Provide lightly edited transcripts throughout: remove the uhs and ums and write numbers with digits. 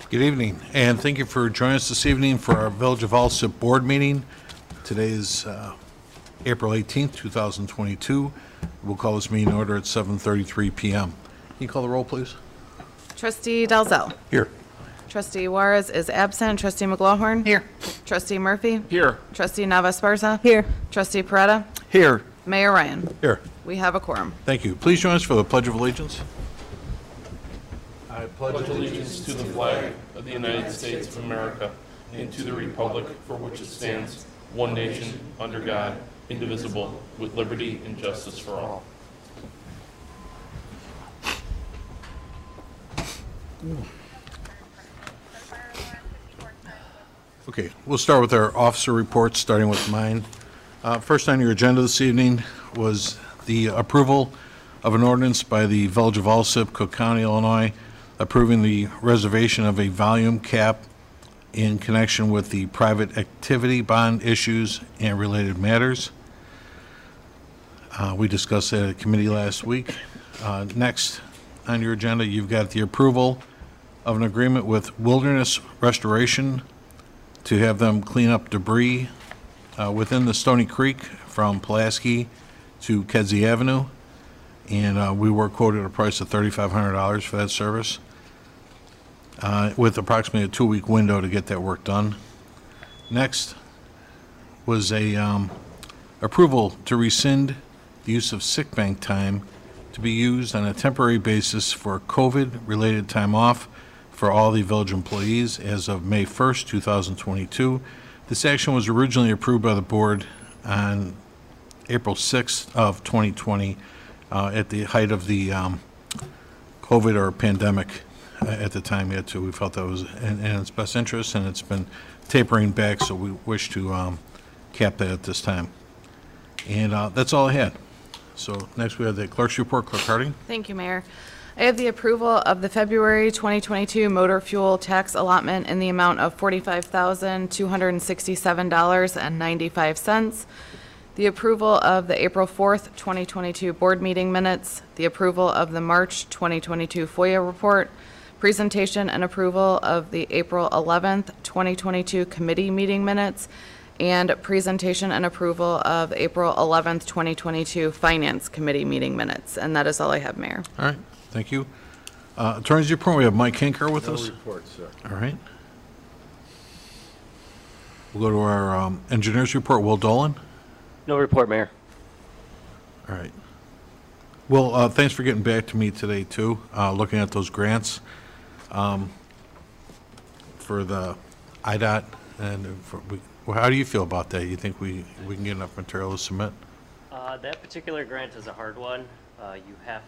Good evening, and thank you for joining us this evening for our Village of Alsip Board meeting. Today is April 18th, 2022. We'll call this meeting in order at 7:33 p.m. Can you call the roll, please? Trustee Dalzell. Here. Trustee Juarez is absent. Trustee McLaughlin. Here. Trustee Murphy. Here. Trustee Navas-Esparza. Here. Trustee Peretta. Here. Mayor Ryan. Here. We have a quorum. Thank you. Please join us for the Pledge of Allegiance. I pledge allegiance to the flag of the United States of America and to the republic for which it stands, one nation, under God, indivisible, with liberty and justice for all. Okay, we'll start with our officer reports, starting with mine. First on your agenda this evening was the approval of an ordinance by the Village of Alsip, Cook County, Illinois, approving the reservation of a volume cap in connection with the private activity bond issues and related matters. We discussed that at committee last week. Next on your agenda, you've got the approval of an agreement with Wilderness Restoration to have them clean up debris within the Stony Creek from Pulaski to Kedzie Avenue. And we were quoted a price of $3,500 for that service, with approximately a 2-week window to get that work done. Next was a approval to rescind the use of sick bank time to be used on a temporary basis for COVID-related time off for all the village employees as of May 1st, 2022. This action was originally approved by the board on April 6th of 2020 at the height of the COVID or pandemic at the time yet too. We felt that was in its best interest, and it's been tapering back, so we wish to cap that at this time. And that's all I had. So next we have the clerk's report. Clerk Harding. Thank you, Mayor. I have the approval of the February 2022 motor fuel tax allotment in the amount of $45,267.95. The approval of the April 4th, 2022 board meeting minutes, the approval of the March 2022 FOIA report, presentation and approval of the April 11th, 2022 committee meeting minutes, and presentation and approval of April 11th, 2022 Finance Committee meeting minutes. And that is all I have, Mayor. All right, thank you. Attorney's report, we have Mike Hinker with us. No report, sir. All right. We'll go to our engineer's report. Will Dolan. No report, Mayor. All right. Well, thanks for getting back to me today, too, looking at those grants for the IDOT. And how do you feel about that? You think we can get enough material to submit? That particular grant is a hard one. I've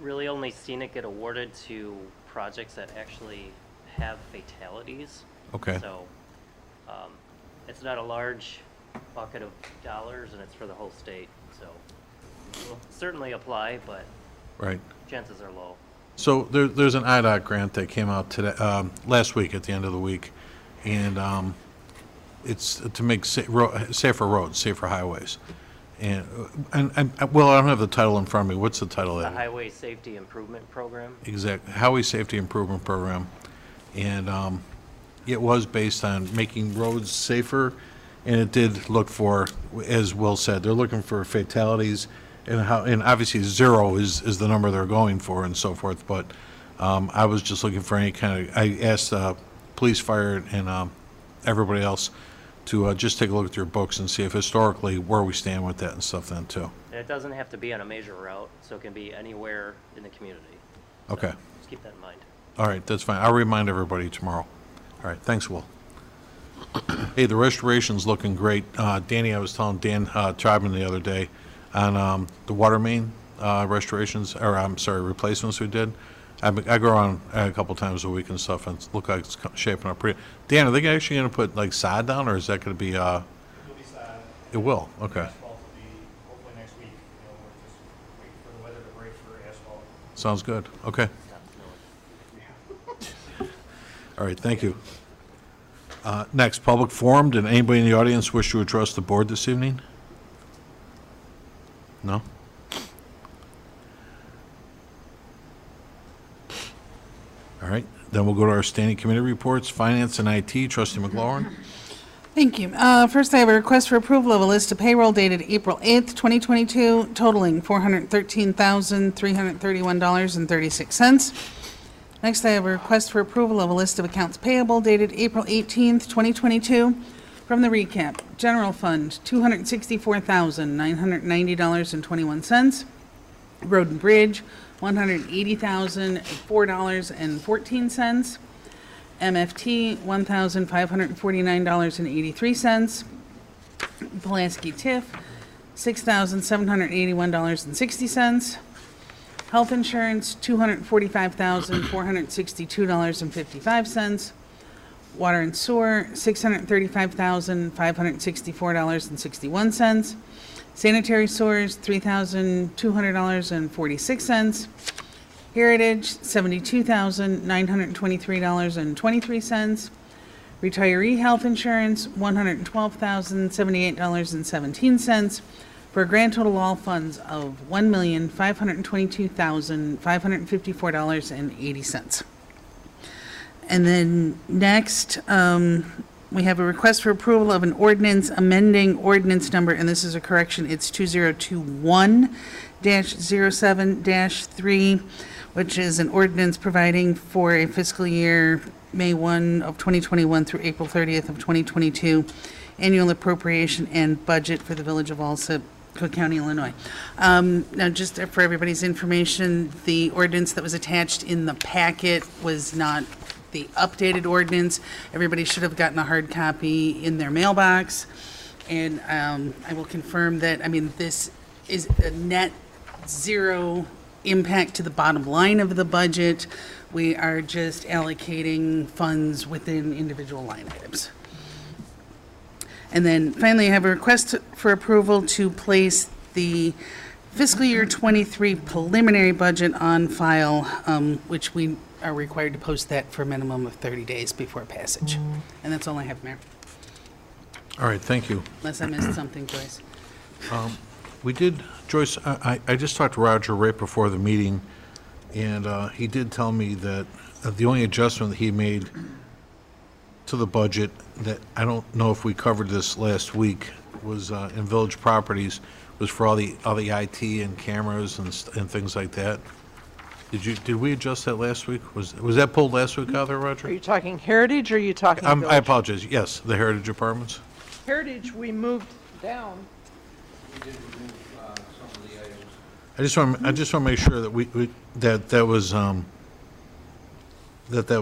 really only seen it get awarded to projects that actually have fatalities. Okay. So it's not a large bucket of dollars, and it's for the whole state. So we'll certainly apply, but Right. chances are low. So there's an IDOT grant that came out today, last week at the end of the week, and it's to make safer roads, safer highways. And well, I don't have the title in front of me. What's the title of The that? Highway Safety Improvement Program. Exactly, Highway Safety Improvement Program. And it was based on making roads safer, and it did look for, as Will said, they're looking for fatalities, and obviously 0 is the number they're going for and so forth, but I was just looking for any kind of, I asked police, fire, and everybody else to just take a look at your books and see if historically where we stand with that and stuff then too. And it doesn't have to be on a major route, so it can be anywhere in the community. So Okay. just keep that in mind. All right, that's fine. I'll remind everybody tomorrow. All right, thanks, Will. Hey, the restoration's looking great. Danny, I was telling Dan Tribman the other day on the water main restorations, or I'm sorry, replacements we did. I go around a couple times a week and stuff, and it looks like it's shaping up pretty. Dan, are they actually going to put like sod down, or is that going to be? It'll be sod. It will. Okay. Asphalt will be hopefully next week. We're just waiting for the weather to break for asphalt. Sounds good. Okay. All right. Thank you. Next, public forum. Did anybody in the audience wish to address the board this evening? No? All right, then we'll go to our standing committee reports. Finance and IT, trustee McLaurin. Thank you. First, I have a request for approval of a list of payroll dated April 8th, 2022, totaling $413,331.36. Next, I have a request for approval of a list of accounts payable dated April 18th, 2022. From the recap, General Fund, $264,990.21. Road and Bridge, $180,004.14. MFT, $1,549.83. Pulaski TIF, $6,781.60. Health insurance, $245,462.55. Water and sewer, $635,564.61. Sanitary sewers, $3,200.46. Heritage, $72,923.23. Retiree health insurance, $112,078.17, for a grand total all funds of $1,522,554.80. And then next, we have a request for approval of an ordinance amending ordinance number, and this is a correction, it's 2021-07-3, which is an ordinance providing for a fiscal year May 1 of 2021 through April 30th of 2022 annual appropriation and budget for the Village of Alsip, Cook County, Illinois. Now, just for everybody's information, the ordinance that was attached in the packet was not the updated ordinance. Everybody should have gotten a hard copy in their mailbox. And I will confirm that, I mean, this is a net zero impact to the bottom line of the budget. We are just allocating funds within individual line items. And then finally, I have a request for approval to place the fiscal year 23 preliminary budget on file, which we are required to post that for a minimum of 30 days before passage. And that's all I have, Mayor, All right, thank you. unless I missed something, Joyce. We did, Joyce, I just talked to Roger right before the meeting, and he did tell me that the only adjustment that he made to the budget, that I don't know if we covered this last week, was in Village Properties, was for all the IT and cameras and things like that. Did we adjust that last week? Was that pulled last week out there, Roger? Are you talking Heritage or are you talking I Village? apologize, yes, the Heritage Apartments. Heritage, we moved down. I just want to make sure that that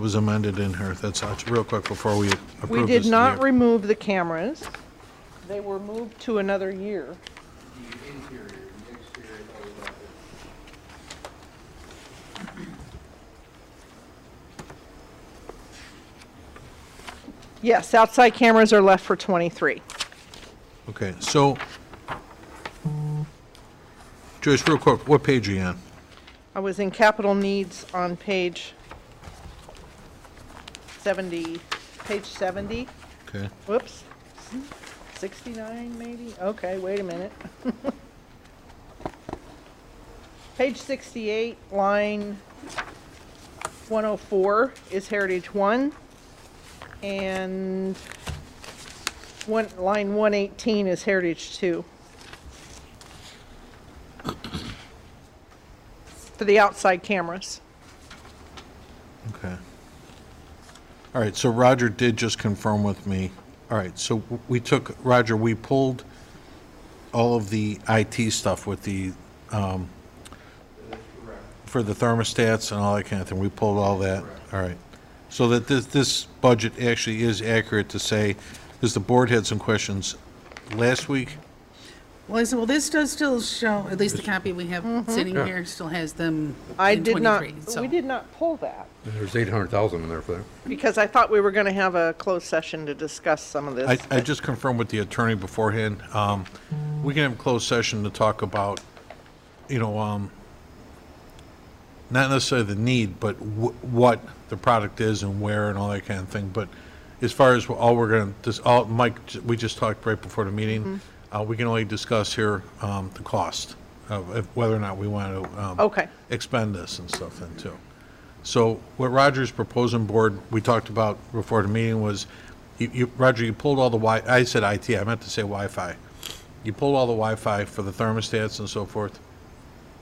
was amended in here. That's real quick before we approve We this. did not remove the cameras. They were moved to another year. Yes, outside cameras are left for 23. Okay, so, Joyce, real quick, what page are you on? I was in capital needs on page 70, page 70. Okay, Whoops. 69 maybe? Okay, wait a minute. Page 68, line 104 is Heritage 1. And line 118 is Heritage 2. For the outside cameras. okay. All right, so Roger did just confirm with me. All right, so we pulled all of the IT stuff with the, for the thermostats and all that kind of thing. We pulled all that. All right. So that this budget actually is accurate to say, because the board had some questions last week. Well, I said, well, this does still show, at least the copy we have sitting here still has them I in did not, 23. So we did not pull that There's 800,000 in there for that. because I thought we were going to have a closed session to discuss some of this. I just confirmed with the attorney beforehand. We can have a closed session to talk about, not necessarily the need, but what the product is and where and all that kind of thing. But as far as Mike, we just talked right before the meeting. We can only discuss here the cost of whether or not we want to Okay. expend this and stuff then too. So what Roger's proposing, board, we talked about before the meeting was, Roger, you pulled all the I said IT, I meant to say Wi-Fi. You pulled all the Wi-Fi for the thermostats and so forth?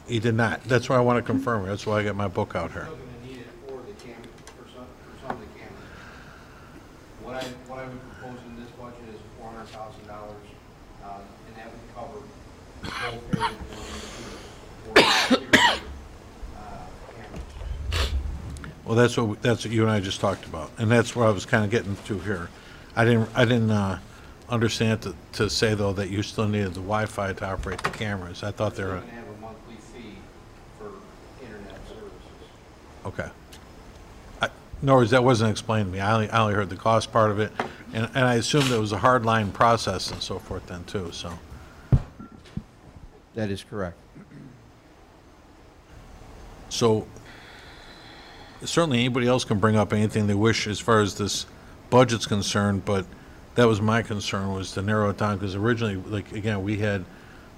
He did not. That's why I want to confirm it. That's why I got my book out here. Still gonna need it for the for some of the cameras. What I would propose in this budget is $400,000, and that would cover both areas for cameras. Well, that's what you and I just talked about, and that's where I was kind of getting to here. I didn't understand to say, though, that you still needed the Wi-Fi to operate the cameras. I thought they were, You're gonna have a monthly fee for internet services. okay. In other words, that wasn't explained to me. I only heard the cost part of it, and I assumed it was a hard line process and so forth then, too, so. That is correct. So certainly anybody else can bring up anything they wish as far as this budget's concerned, but that was my concern, was to narrow it down, because originally, like, again, we had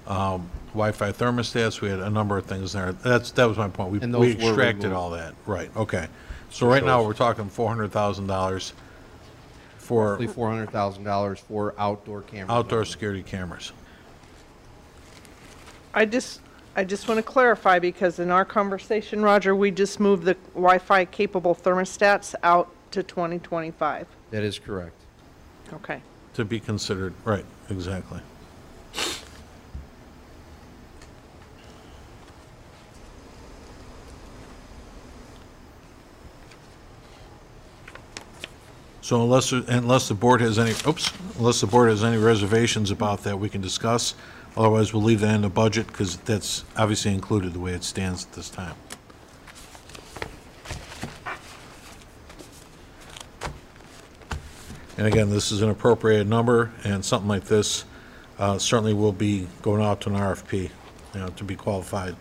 Wi-Fi thermostats, we had a number of things there. That was my point. And We those were extracted removed. all that. Right, okay. So right now, we're talking $400,000 for Roughly $400,000 for outdoor cameras. outdoor security cameras. I just want to clarify, because in our conversation, Roger, we just moved the Wi-Fi capable thermostats out to 2025. That is correct. Okay. To be considered, right, exactly. So unless the board has any reservations about that, we can discuss. Otherwise, we'll leave that in the budget, because that's obviously included the way it stands at this time. And again, this is an appropriated number, and something like this certainly will be going out to an RFP, to be qualified.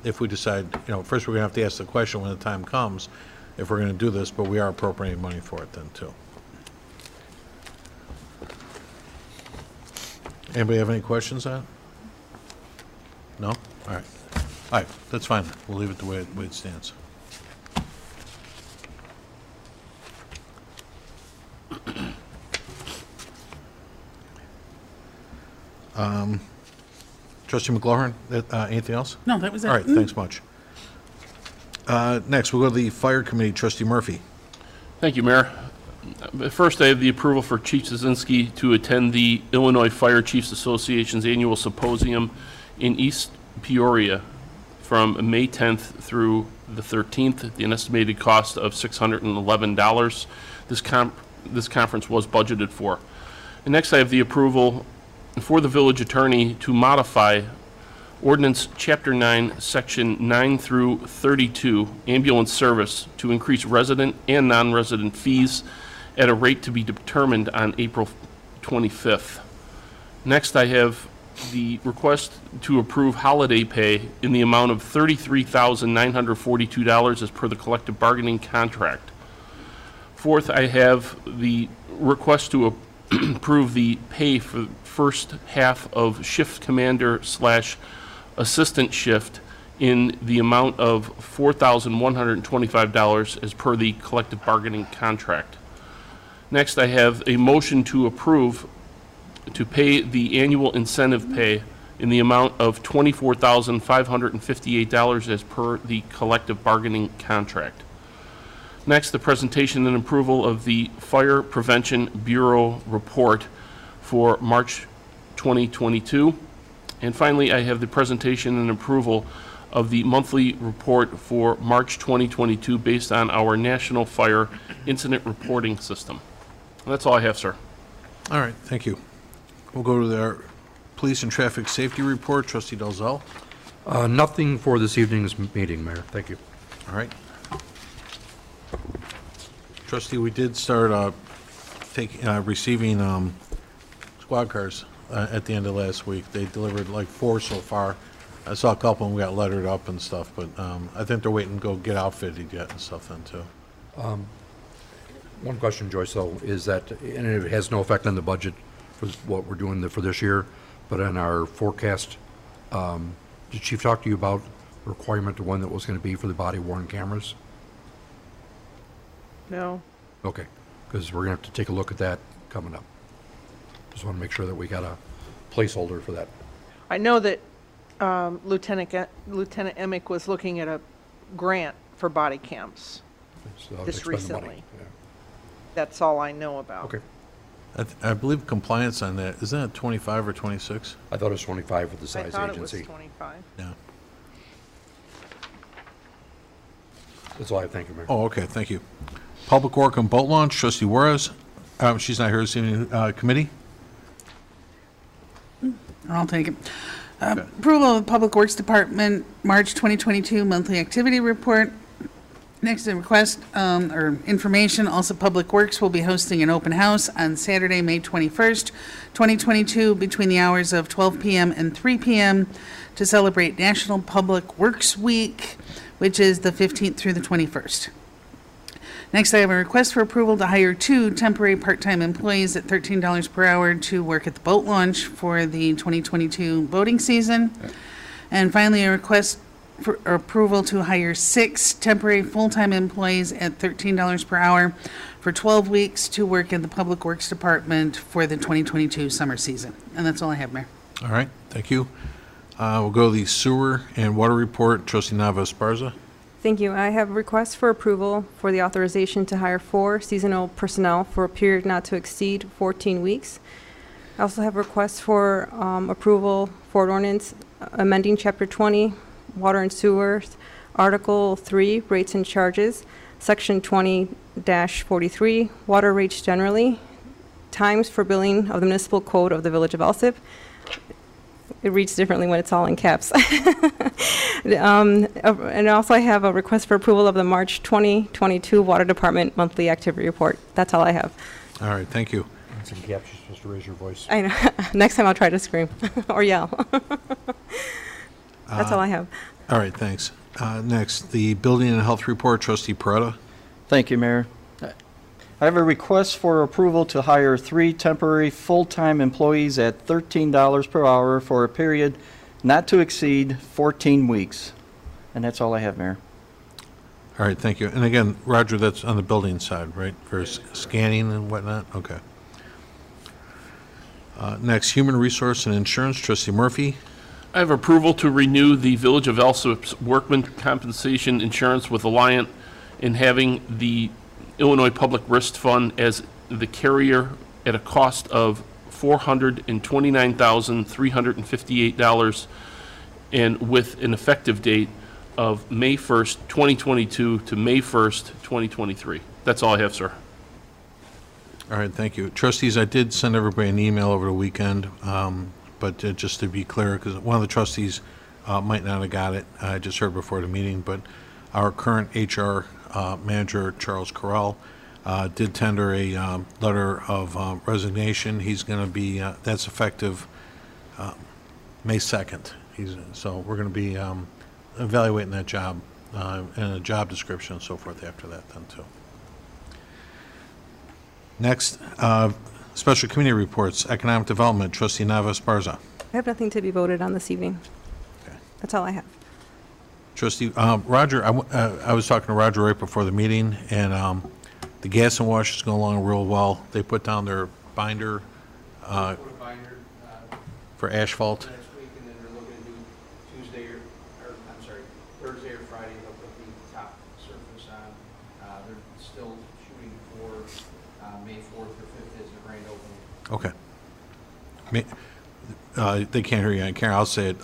If we decide, first we're going to have to ask the question when the time comes, if we're going to do this, but we are appropriating money for it then, too. Anybody have any questions on it? No? All right. All right, that's fine. We'll leave it the way it stands. Trustee McGlohan, anything else? No, that was it. All right, thanks much. Next, we'll go to the Fire Committee. Trustee Murphy. Thank you, Mayor. First, I have the approval for Chief Szynski to attend the Illinois Fire Chiefs Association's annual symposium in East Peoria from May 10th through the 13th at an estimated cost of $611. This conference was budgeted for. And next, I have the approval for the village attorney to modify Ordinance Chapter 9, Section 9 through 32, ambulance service, to increase resident and non-resident fees at a rate to be determined on April 25th. Next, I have the request to approve holiday pay in the amount of $33,942 as per the collective bargaining contract. Fourth, I have the request to approve the pay for the first half of shift commander / assistant shift in the amount of $4,125 as per the collective bargaining contract. Next, I have a motion to approve to pay the annual incentive pay in the amount of $24,558 as per the collective bargaining contract. Next, the presentation and approval of the Fire Prevention Bureau report for March 2022. And finally, I have the presentation and approval of the monthly report for March 2022 based on our National Fire Incident Reporting System. And that's all I have, sir. All right, thank you. We'll go to our Police and Traffic Safety Report. Trustee Dalzell. Nothing for this evening's meeting, Mayor. Thank you. All right. Trustee, we did start receiving squad cars at the end of last week. They delivered like 4 so far. I saw a couple and we got lettered up and stuff, but I think they're waiting to go get outfitted yet and stuff then too. One question, Joyce, though, is that, and it has no effect on the budget for what we're doing for this year, but on our forecast, did Chief talk to you about the requirement of one that was going to be for the body-worn cameras? No. Okay, because we're going to have to take a look at that coming up. Just want to make sure that we got a placeholder for that. I know that Lieutenant Emick was looking at a grant for body cams. So I'll Just expend the money. recently. That's all I know about. Okay. I believe compliance on that, isn't it 25 or 26? I thought it was 25 for the I size thought it was agency. 25. Yeah. That's all I have. Thank you, Mayor. Oh, okay, thank you. Public Work and Boat Launch, trustee Juarez. She's not here this evening. Committee? I'll take it. Approval of Public Works Department, March 2022 monthly activity report. Next, a request or information, also Public Works will be hosting an open house on Saturday, May 21st, 2022, between the hours of 12 p.m. and 3 p.m. to celebrate National Public Works Week, which is the 15th through the 21st. Next, I have a request for approval to hire 2 temporary part-time employees at $13 per hour to work at the boat launch for the 2022 boating season. And finally, a request for approval to hire 6 temporary full-time employees at $13 per hour for 12 weeks to work in the Public Works Department for the 2022 summer season. And that's all I have, Mayor. All right, thank you. We'll go to the sewer and water report, trustee Nava Esparza. Thank you. I have a request for approval for the authorization to hire 4 seasonal personnel for a period not to exceed 14 weeks. I also have a request for approval for an ordinance amending Chapter 20, Water and Sewers, Article 3, Rates and Charges, Section 20-43, Water Rates Generally, Times for Billing of the Municipal Code of the Village of Alsip. It reads differently when it's all in caps. And also I have a request for approval of the March 2022 Water Department Monthly Activity Report. That's all I have. All right, thank you. It's in caps, you're supposed to raise your voice. I know. Next time I'll try to scream or yell. That's all I have. All right, thanks. Next, the building and health report, trustee Peretta. Thank you, Mayor. I have a request for approval to hire 3 temporary full-time employees at $13 per hour for a period not to exceed 14 weeks. And that's all I have, Mayor. All right, thank you. And again, Roger, that's on the building side, right, for scanning and whatnot? Okay. Next, human resource and insurance, trustee Murphy. I have approval to renew the Village of Alsip's workman compensation insurance with Alliant and having the Illinois Public Risk Fund as the carrier at a cost of $429,358 and with an effective date of May 1st, 2022 to May 1st, 2023. That's all I have, sir. All right, thank you. Trustees, I did send everybody an email over the weekend, but just to be clear, because one of the trustees might not have got it, I just heard before the meeting, but our current HR manager, Charles Corral, did tender a letter of resignation. He's going to be, that's effective May 2nd. So we're going to be evaluating that job and a job description and so forth after that then too. Next, special committee reports, economic development, trustee Nava Esparza. I have nothing to be voted on this evening. Okay. That's all I have. Trustee, Roger, I was talking to Roger right before the meeting, and the gas and wash is going along real well. They put down their binder Put a binder for asphalt. next week, and then they're looking to do Tuesday or I'm sorry, Thursday or Friday, they'll put the top surface on. They're still shooting for May 4th or 5th as the grand opening. Okay. They can't hear you, Karen. I'll say it.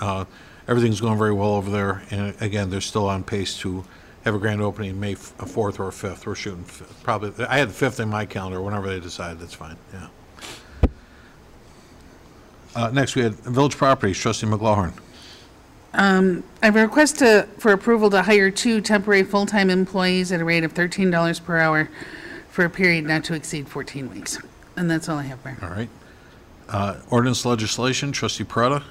Everything's going very well over there, and again, they're still on pace to have a grand opening May 4th or 5th. We're shooting probably. I had the 5th in my calendar. Whenever they decide, that's fine. Yeah. Next, we had village properties. Trustee McLaughlin. I have a request for approval to hire 2 temporary full-time employees at a rate of $13 per hour for a period not to exceed 14 weeks. And that's all I have, Mayor. All right. Ordinance legislation. Trustee Peretta.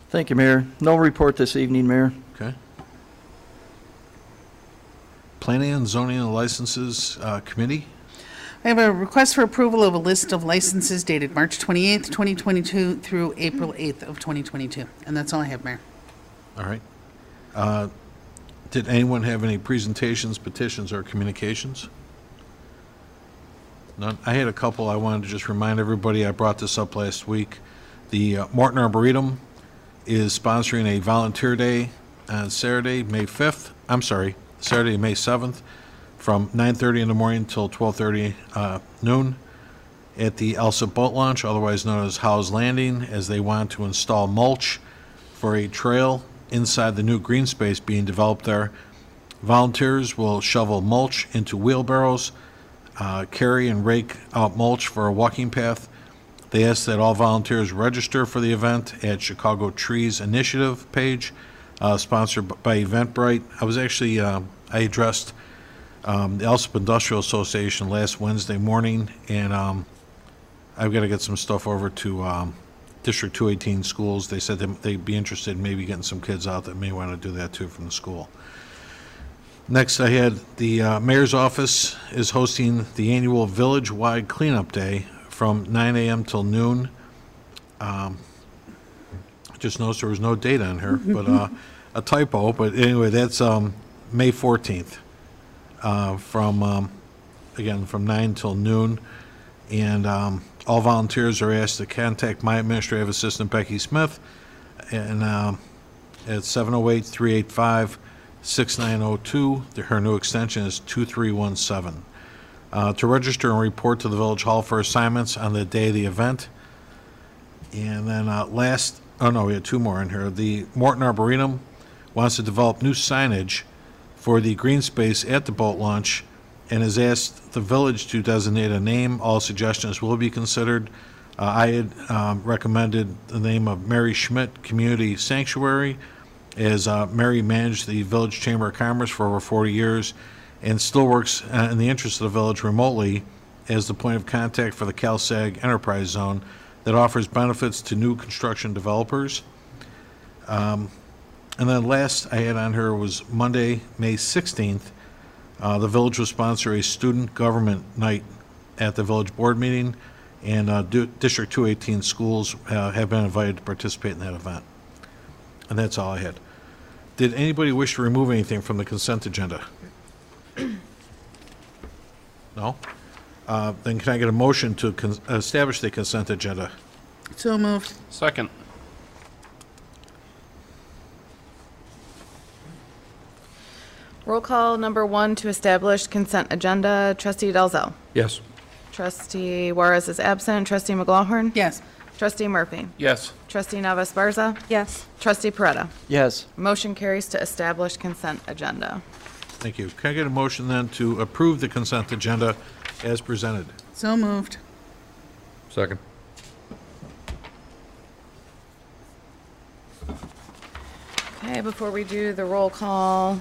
Thank you, Mayor. No report this evening, Mayor. Okay. Planning and zoning and licenses committee. I have a request for approval of a list of licenses dated March 28th, 2022 through April 8th of 2022. And that's all I have, Mayor. All right. Did anyone have any presentations, petitions, or communications? None. I had a couple. I wanted to just remind everybody, I brought this up last week. The Morton Arboretum is sponsoring a volunteer day on Saturday, May 5th. I'm sorry, Saturday, May 7th, from 9:30 in the morning till 12:30 noon at the Alsip boat launch, otherwise known as Howe's Landing, as they want to install mulch for a trail inside the new green space being developed there. Volunteers will shovel mulch into wheelbarrows, carry and rake out mulch for a walking path. They ask that all volunteers register for the event at Chicago Trees Initiative page, sponsored by Eventbrite. I was actually, I addressed the Alsip Industrial Association last Wednesday morning, and I've got to get some stuff over to District 218 schools. They said they'd be interested in maybe getting some kids out that may want to do that too from the school. Next, I had the mayor's office is hosting the annual village-wide cleanup day from 9 a.m. till noon. Just noticed there was no date on here, but a typo. But anyway, that's May 14th again, from 9 till noon. And all volunteers are asked to contact my administrative assistant, Becky Smith, and at 708-385-6902. Her new extension is 2317. To register and report to the Village Hall for assignments on the day of the event. And then we had two more in here. The Morton Arboretum wants to develop new signage for the green space at the boat launch and has asked the village to designate a name. All suggestions will be considered. I had recommended the name of Mary Schmidt Community Sanctuary, as Mary managed the Village Chamber of Commerce for over 40 years and still works in the interest of the village remotely as the point of contact for the CalSag Enterprise Zone that offers benefits to new construction developers. And then last I had on here was Monday, May 16th. The village will sponsor a student government night at the village board meeting, and District 218 schools have been invited to participate in that event. And that's all I had. Did anybody wish to remove anything from the consent agenda? No? Then can I get a motion to establish the consent agenda? So moved. Second. Roll call number 1 to establish consent agenda. Trustee Dalzell. Yes. Trustee Juarez is absent. Trustee McLaughlin. Yes. Trustee Murphy. Yes. Trustee Navas Barza. Yes. Trustee Peretta. Yes. Motion carries to establish consent agenda. Thank you. Can I get a motion then to approve the consent agenda as presented? So moved. Second. Okay, before we do the roll call,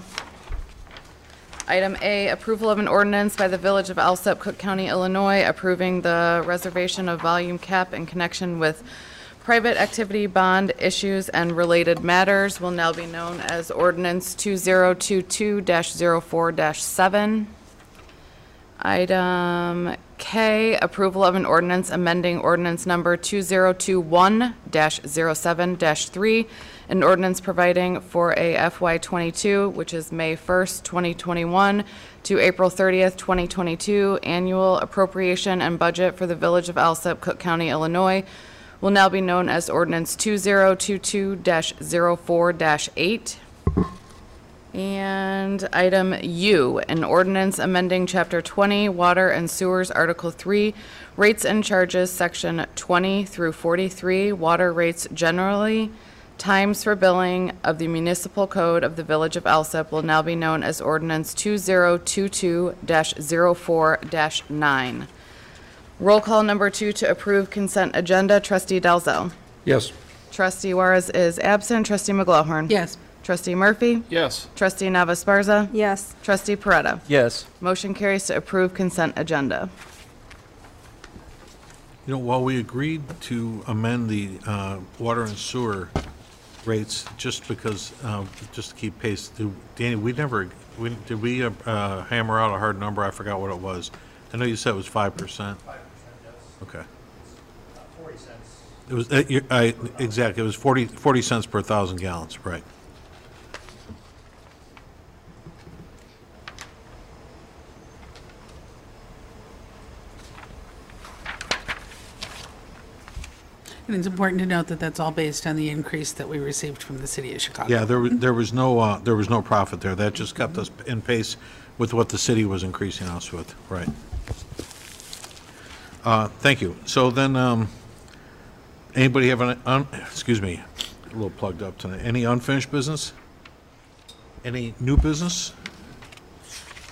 item A, approval of an ordinance by the Village of Alsip, Cook County, Illinois, approving the reservation of volume cap in connection with private activity bond issues and related matters, will now be known as Ordinance 2022-04-7. Item K, approval of an ordinance amending ordinance number 2021-07-3, an ordinance providing for a FY22, which is May 1st, 2021 to April 30th, 2022, annual appropriation and budget for the Village of Alsip, Cook County, Illinois, will now be known as Ordinance 2022-04-8. And item U, an ordinance amending Chapter 20, Water and Sewers, Article 3, Rates and Charges, Section 20 through 43, Water Rates Generally, Times for Billing of the Municipal Code of the Village of Alsip, will now be known as Ordinance 2022-04-9. Roll call number 2 to approve consent agenda. Trustee Dalzell. Yes. Trustee Juarez is absent. Trustee McLaughlin. Yes. Trustee Murphy. Yes. Trustee Navas Barza. Yes. Trustee Peretta. Yes. Motion carries to approve consent agenda. You know, while we agreed to amend the water and sewer rates, just because, just to keep pace, Danny, did we hammer out a hard number? I forgot what it was. I know you said it was 5%. 5%, yes. Okay. 40 cents. It was, exactly, it was 40 cents per 1,000 gallons, right. And it's important to note that that's all based on the increase that we received from the city of Chicago. Yeah, there was no profit there. That just kept us in pace with what the city was increasing us with, right. Thank you. So then, anybody have excuse me, a little plugged up tonight. Any unfinished business? Any new business?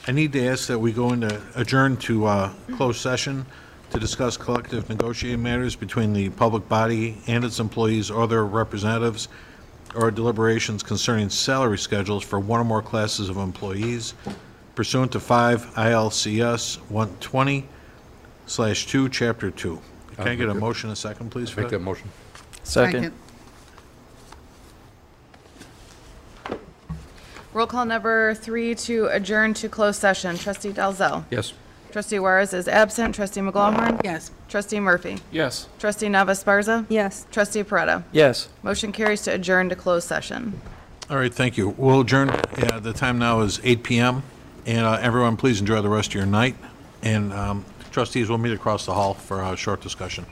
I need to ask that we go into adjourn to closed session to discuss collective negotiating matters between the public body and its employees or their representatives, or deliberations concerning salary schedules for one or more classes of employees pursuant to 5 ILCS 120/2, Chapter 2. Can I get a motion and a second, please? for Make that motion. Second. Roll call number 3 to adjourn to closed session. Trustee Dalzell. Yes. Trustee Juarez is absent. Trustee McGlowhorn. Yes. Trustee Murphy. Yes. Trustee Navas-Sparza. Yes. Trustee Peretta. Yes. Motion carries to adjourn to closed session. All right, thank you. We'll adjourn. The time now is 8 p.m. And everyone, please enjoy the rest of your night. And trustees will meet across the hall for a short discussion.